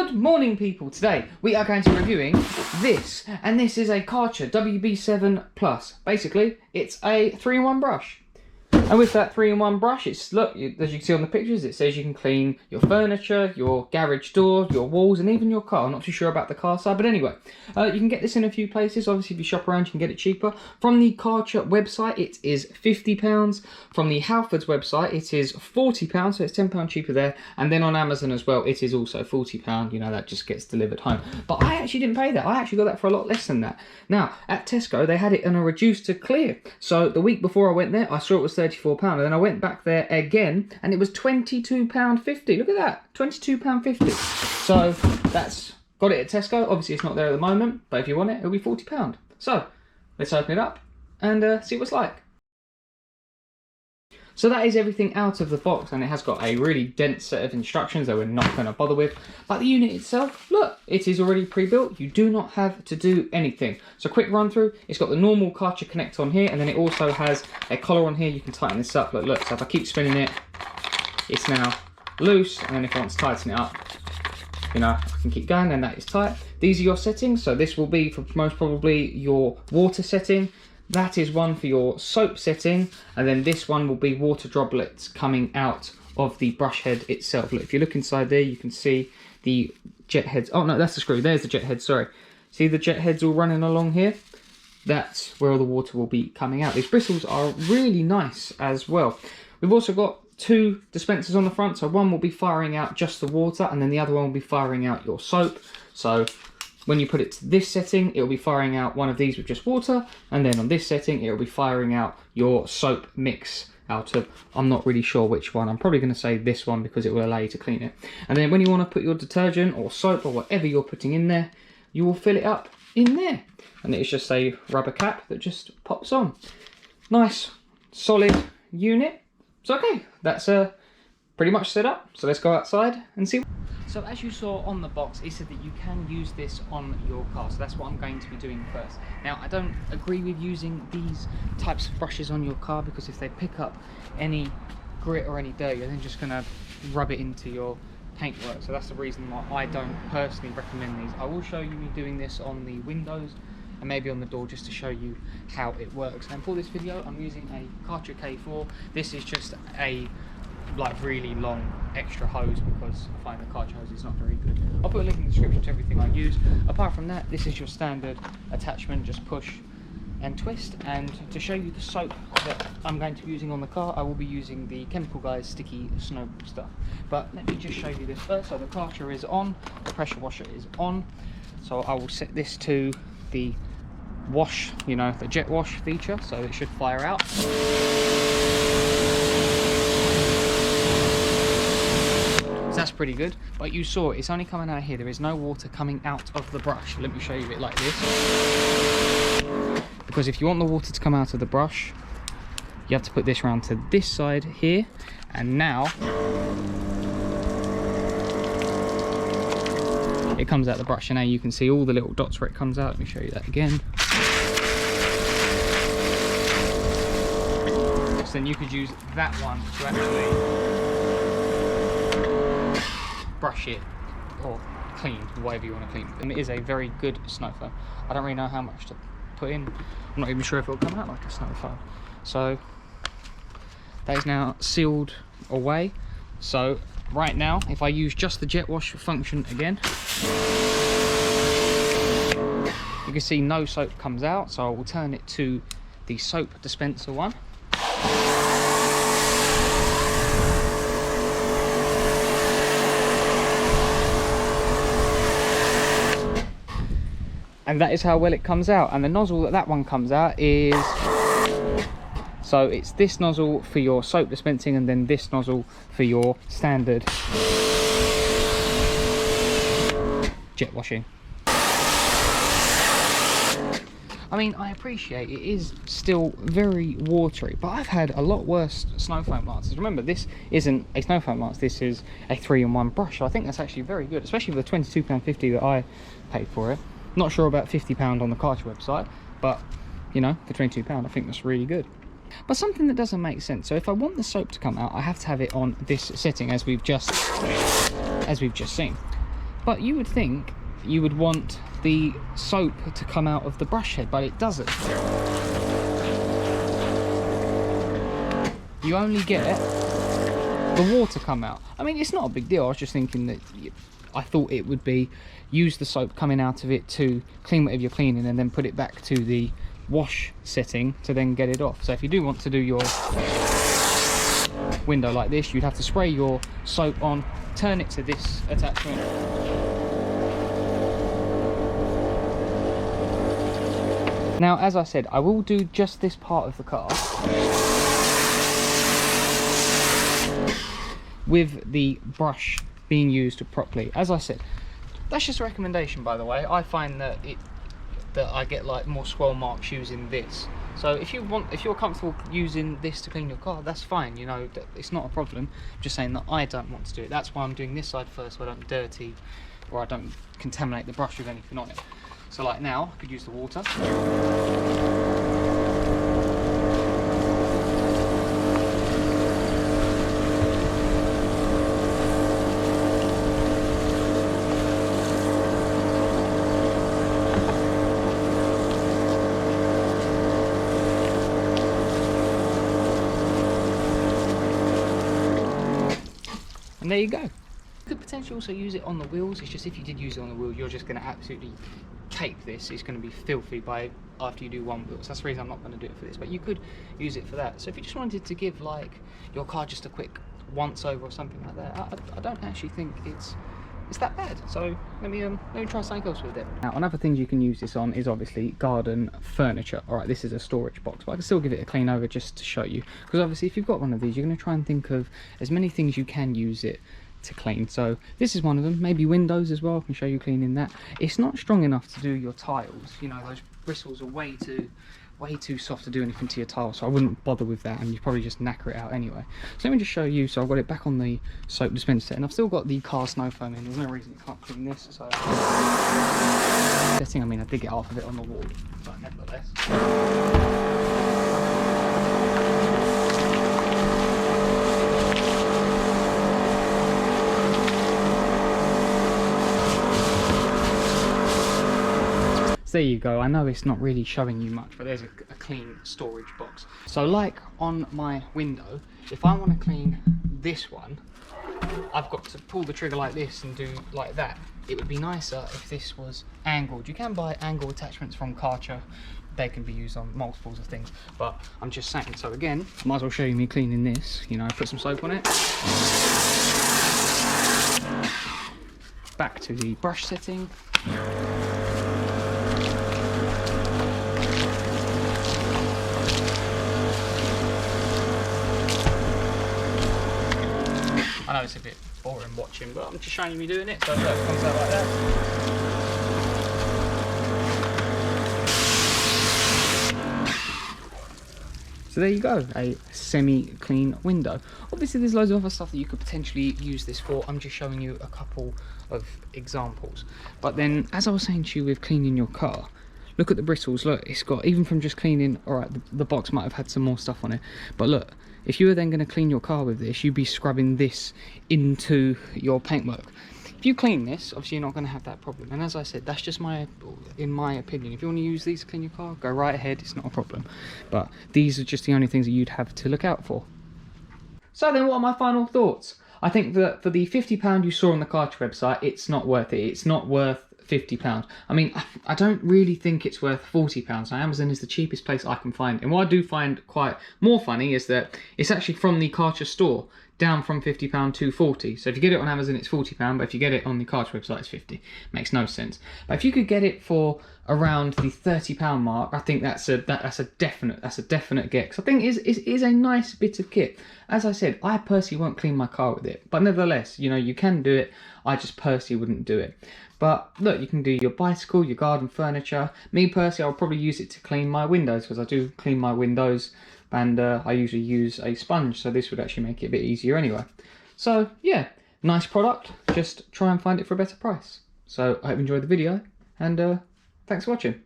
Good morning, people. Today we are going to be reviewing this, and this is a Karcher WB7 Plus. Basically, it's a 3-in-1 brush. And with that 3-in-1 brush, it's, look, as you can see on the pictures, it says you can clean your furniture, your garage door, your walls, and even your car. I'm not too sure about the car side, but anyway, you can get this in a few places. Obviously, if you shop around, you can get it cheaper. From the Karcher website, it is £50. From the Halfords website, it is £40, so it's £10 cheaper there. And then on Amazon as well, it is also £40. You know, that just gets delivered home. But I actually didn't pay that. I actually got that for a lot less than that. Now, at Tesco, they had it in a reduced to clear. So the week before I went there, I saw it was £34, and then I went back there again and it was £22.50. Look at that, £22.50. So that's got it at Tesco. Obviously it's not there at the moment, but if you want it, it'll be £40. So let's open it up and see what it's like. So that is everything out of the box, and it has got a really dense set of instructions that we're not going to bother with. But the unit itself, look, it is already pre-built. You do not have to do anything. So quick run through, it's got the normal Karcher connector on here, and then it also has a collar on here. You can tighten this up. Look, so if I keep spinning it, it's now loose, and then if I want to tighten it up, you know, I can keep going, and that is tight. These are your settings. So this will be for most probably your water setting. That is one for your soap setting, and then this one will be water droplets coming out of the brush head itself. Look, if you look inside there, you can see the jet heads. Oh no, that's the screw. There's the jet head, sorry. See the jet heads all running along here? That's where all the water will be coming out. These bristles are really nice as well. We've also got two dispensers on the front, so one will be firing out just the water, and then the other one will be firing out your soap. So when you put it to this setting, it will be firing out one of these with just water, and then on this setting, it will be firing out your soap mix out of, I'm not really sure which one. I'm probably going to say this one because it will allow you to clean it. And then when you want to put your detergent or soap or whatever you're putting in there, you will fill it up in there. And it's just a rubber cap that just pops on. Nice, solid unit. So okay, that's pretty much set up. So let's go outside and see. So as you saw on the box, it said that you can use this on your car. So that's what I'm going to be doing first. Now, I don't agree with using these types of brushes on your car, because if they pick up any grit or any dirt, you're then just going to rub it into your paintwork. So that's the reason why I don't personally recommend these. I will show you me doing this on the windows and maybe on the door, just to show you how it works. And for this video, I'm using a Karcher K4. This is just a really long extra hose, because I find the Karcher hose is not very good. I'll put a link in the description to everything I use. Apart from that, this is your standard attachment, just push and twist. And to show you the soap that I'm going to be using on the car, I will be using the Chemical Guys sticky snow stuff. But let me just show you this first. So the Karcher is on, the pressure washer is on. So I will set this to the wash, you know, the jet wash feature, so it should fire out. That's pretty good, but you saw it's only coming out here. There is no water coming out of the brush. Let me show you it like this, because if you want the water to come out of the brush, you have to put this round to this side here, and now it comes out the brush, and now you can see all the little dots where it comes out. Let me show you that again. So then you could use that one to actually brush it or clean, whatever you want to clean. And it is a very good snow foam. I don't really know how much to put in. I'm not even sure if it'll come out like a snow foam. So that is now sealed away. So right now, if I use just the jet wash function again, you can see no soap comes out. So I will turn it to the soap dispenser one. And that is how well it comes out. And the nozzle that one comes out is, so it's this nozzle for your soap dispensing, and then this nozzle for your standard jet washing. I mean, I appreciate it is still very watery, but I've had a lot worse snow foam lancers. Remember, this isn't a snow foam lance, this is a 3-in-1 brush. So I think that's actually very good, especially for the £22.50 that I paid for it. Not sure about £50 on the Karcher website, but you know, for £22 I think that's really good. But something that doesn't make sense, so if I want the soap to come out, I have to have it on this setting as we've just seen. But you would think you would want the soap to come out of the brush head, but it doesn't. You only get the water come out. I mean, it's not a big deal. I was just thinking that I thought it would be use the soap coming out of it to clean whatever you're cleaning, and then put it back to the wash setting to then get it off. So if you do want to do your window like this, you'd have to spray your soap on, turn it to this attachment, now as I said, I will do just this part of the car with the brush being used properly. As I said, that's just a recommendation, by the way. I find that I get like more swirl marks using this. So if you're comfortable using this to clean your car, that's fine, you know, it's not a problem. I'm just saying that I don't want to do it. That's why I'm doing this side first, so I don't dirty or I don't contaminate the brush with anything on it. So like now, I could use the water. And there you go. You could potentially also use it on the wheels. It's just if you did use it on the wheel, you're just going to absolutely cake this. It's going to be filthy by after you do one wheel. So that's the reason I'm not going to do it for this. But you could use it for that. So if you just wanted to give like your car just a quick once over or something like that, I don't actually think it's that bad. So let me try something else with it. Now, another thing you can use this on is obviously garden furniture. All right, this is a storage box, but I can still give it a clean over just to show you, because obviously if you've got one of these, you're going to try and think of as many things you can use it to clean. So this is one of them. Maybe windows as well. I can show you cleaning that. It's not strong enough to do your tiles, you know, those bristles are way too soft to do anything to your tile, so I wouldn't bother with that, and you probably just knacker it out anyway. So let me just show you. So I've got it back on the soap dispenser, and I've still got the car snow foam in. There's no reason you can't clean this. So I mean, I did get half of it on the wall, but nevertheless. So there you go. I know it's not really showing you much, but there's a clean storage box. So like on my window, if I want to clean this one, I've got to pull the trigger like this and do like that. It would be nicer if this was angled. You can buy angle attachments from Karcher. They can be used on multiples of things, but I'm just saying. So again, might as well show you me cleaning this. You know, put some soap on it. Back to the brush setting. I know it's a bit boring watching, but I'm just showing you me doing it. So look, it comes out like that. So there you go, a semi-clean window. Obviously there's loads of other stuff that you could potentially use this for. I'm just showing you a couple of examples. But then, as I was saying to you with cleaning your car, look at the bristles. Look, it's got, even from just cleaning, all right, the box might have had some more stuff on it, but look, if you were then going to clean your car with this, you'd be scrubbing this into your paintwork. If you clean this, obviously you're not going to have that problem. And as I said, that's just in my opinion. If you want to use these to clean your car, go right ahead, it's not a problem. But these are just the only things that you'd have to look out for. So then, what are my final thoughts? I think that for the £50 you saw on the Karcher website, it's not worth it. It's not worth £50. I mean, I don't really think it's worth £40. Now, Amazon is the cheapest place I can find. And what I do find quite more funny is that it's actually from the Karcher store, down from £50 to £40. So if you get it on Amazon, it's £40, but if you get it on the Karcher website, it's £50. Makes no sense. But if you could get it for around the £30 mark, I think that's a definite get. Because I think it is a nice bit of kit. As I said, I personally won't clean my car with it, but nevertheless, you know, you can do it. I just personally wouldn't do it. But look, you can do your bicycle, your garden furniture. Me personally, I'll probably use it to clean my windows, because I do clean my windows, and I usually use a sponge, so this would actually make it a bit easier anyway. So yeah, nice product. Just try and find it for a better price. So I hope you enjoyed the video, and thanks for watching.